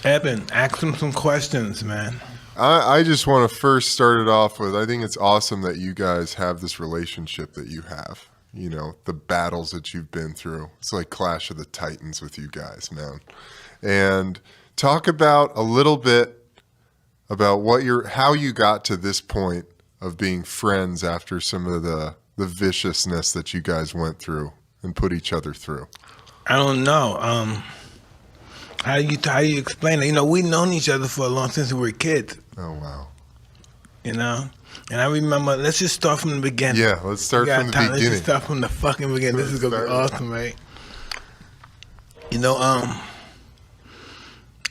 Evan, ask him some questions, man. I just want to first start it off with, I think it's awesome that you guys have this relationship that you have. You know, the battles that you've been through. It's like Clash of the Titans with you guys, man. And talk about a little bit about how you got to this point of being friends after some of the viciousness that you guys went through and put each other through. I don't know. How do you explain it? You know, we've known each other for a long since we were kids. Oh, wow. You know? And I remember, let's just start from the beginning. Yeah, let's start from the beginning. Let's just start from the fucking beginning. This is going to be awesome, right? You know, I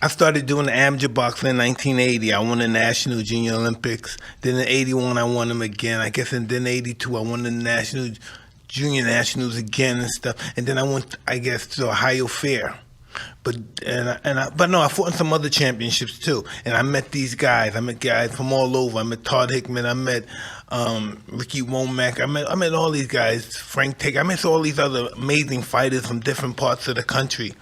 started doing the amateur boxing in 1980. I won the National Junior Olympics. Then in 81, I won them again. I guess, and then 82, I won the National Junior Nationals again and stuff. And then I went, I guess, to Ohio Fair. But no, I fought in some other championships too, and I met these guys. I met guys from all over. I met Todd Hickman. I met Ricky Womack. I met all these guys. Frank Tate. I met all these other amazing fighters from different parts of the country,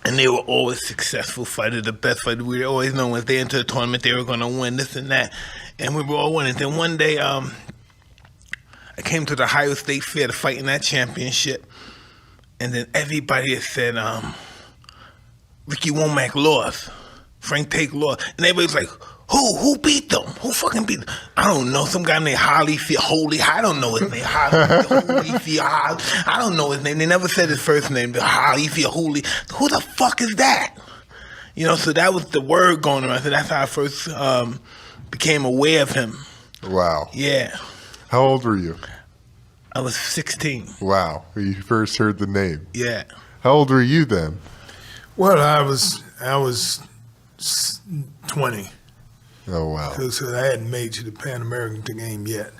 and they were always successful fighters, the best fighters. We always know when they entered the tournament they were going to win this and that, and we were all winning. Then one day, I came to the Ohio State Fair to fight in that championship. And then everybody had said, Ricky Womack lost. Frank Tate lost. And everybody's like, who beat them? Who fucking beat them? I don't know. Some guy named Holyfield. I don't know his name. Holyfield. I don't know his name. They never said his first name. Holyfield. Who the fuck is that? You know, so that was the word going around. So that's how I first became aware of him. Wow. Yeah. How old were you? I was 16. Wow. When you first heard the name. Yeah. How old were you then? Well, I was 20. Oh, wow. Because I hadn't made it to the Pan American game yet.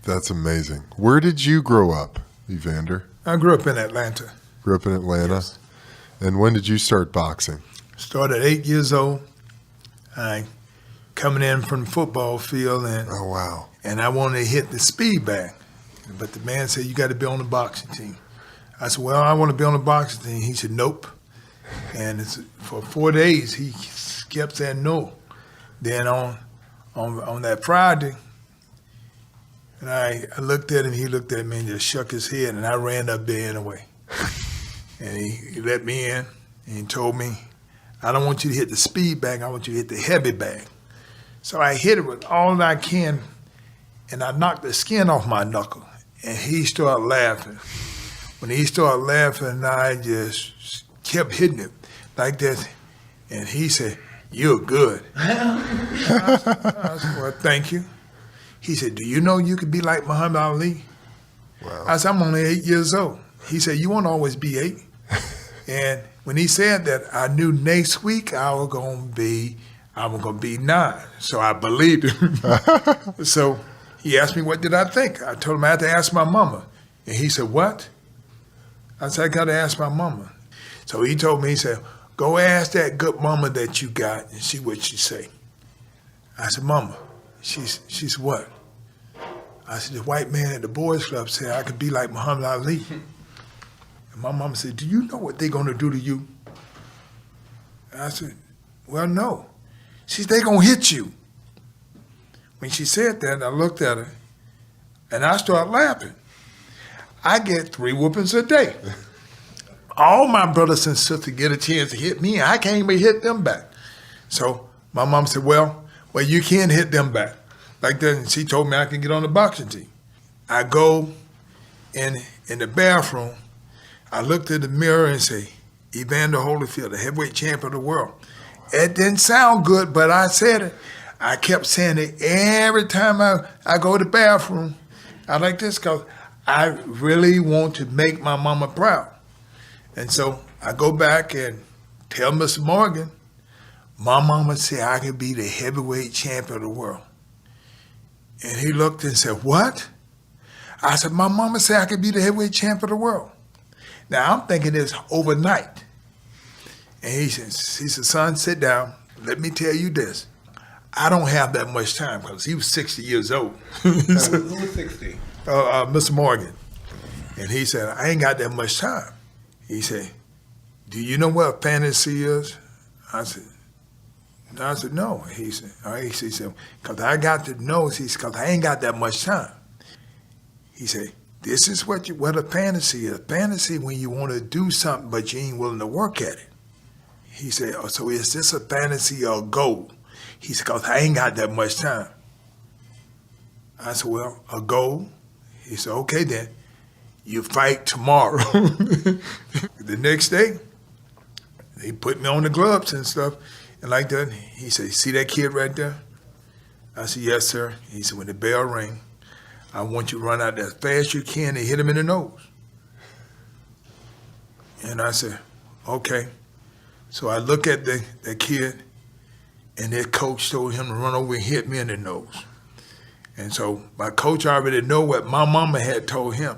That's amazing. Where did you grow up, Evander? I grew up in Atlanta. Grew up in Atlanta? Yes. And when did you start boxing? Started at 8 years old. I coming in from the football field, and oh, wow. And I wanted to hit the speed bag. But the man said, you got to be on the boxing team. I said, well, I want to be on the boxing team. He said, nope. And for 4 days, he kept saying no. Then on that Friday, and I looked at him, he looked at me and just shook his head, and I ran up there anyway. And he let me in, and he told me, I don't want you to hit the speed bag, I want you to hit the heavy bag. So I hit it with all that I can, and I knocked the skin off my knuckle. And he started laughing. When he started laughing, I just kept hitting it like this. And he said, you're good. I said, well, thank you. He said, do you know you could be like Muhammad Ali? Wow. I said, I'm only 8 years old. He said, you won't always be 8. And when he said that, I knew next week I was going to be 9. So I believed him. So he asked me, what did I think? I told him I had to ask my mama. And he said, what? I said, I got to ask my mama. So he told me, he said, go ask that good mama that you got and see what she say. I said, mama, she's what? I said, the white man at the boys club said I could be like Muhammad Ali. And my mama said, do you know what they're going to do to you? And I said, well, no. She said, they're going to hit you. When she said that, I looked at her, and I started laughing. I get 3 whoopings a day. All my brothers and sisters get a chance to hit me, and I can't even hit them back. So my mom said, well, you can't hit them back. Like that, and she told me I can get on the boxing team. I go in the bathroom, I looked in the mirror and say, Evander Holyfield, the heavyweight champion of the world. It didn't sound good, but I said it. I kept saying it every time I go to the bathroom. I like this because I really want to make my mama proud. And so I go back and tell Mr. Morgan, my mama said I could be the heavyweight champion of the world. And he looked and said, what? I said, my mama said I could be the heavyweight champion of the world. Now I'm thinking this overnight. And he said, son, sit down. Let me tell you this. I don't have that much time because he was 60 years old. Who was 60? Mr. Morgan. And he said, I ain't got that much time. He said, do you know what fantasy is? I said, no. He said, all right. He said, because I got to know. He said, because I ain't got that much time. He said, this is what a fantasy is. Fantasy when you want to do something, but you ain't willing to work at it. He said, oh, so is this a fantasy or a goal? He said, because I ain't got that much time. I said, well, a goal? He said, okay then, you fight tomorrow. The next day, they put me on the gloves and stuff, and like that. He said, see that kid right there? I said, yes, sir. He said, when the bell ring, I want you to run out there as fast as you can and hit him in the nose. And I said, okay. So I look at the kid, and that coach told him to run over and hit me in the nose. And so my coach already know what my mama had told him.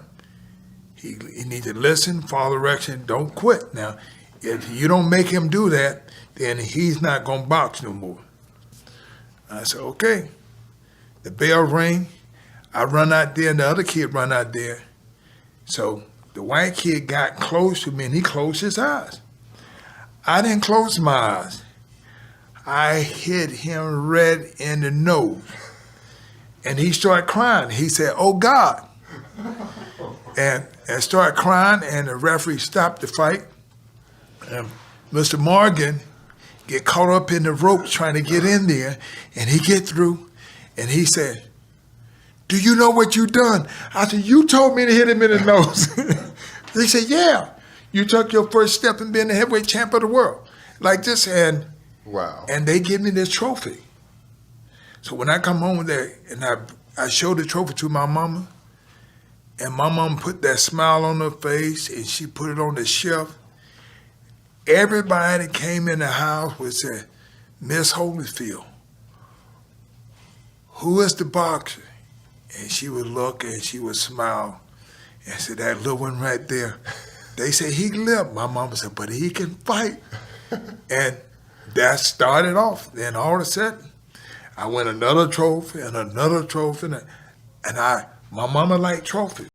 He needs to listen, follow direction, don't quit. Now, if you don't make him do that, then he's not going to box no more. I said, okay. The bell rang. I run out there, and the other kid run out there. So the white kid got close to me, and he closed his eyes. I didn't close my eyes. I hit him red in the nose. And he started crying. He said, oh, God. And started crying, and the referee stopped the fight. And Mr. Morgan get caught up in the ropes trying to get in there, and he get through, and he said, do you know what you done? I said, you told me to hit him in the nose. He said, yeah. You took your first step in being the heavyweight champ of the world. Like this, and Wow. And they give me this trophy. So when I come home there, and I show the trophy to my mama, and my mom put that smile on her face, and she put it on the shelf. Everybody that came in the house would say, Miss Holyfield, who is the boxer? And she would look and she would smile and say, that little one right there. They say he limped. My mama said, but he can fight. And that started off. Then all of a sudden, I win another trophy and another trophy. And my mama liked trophies.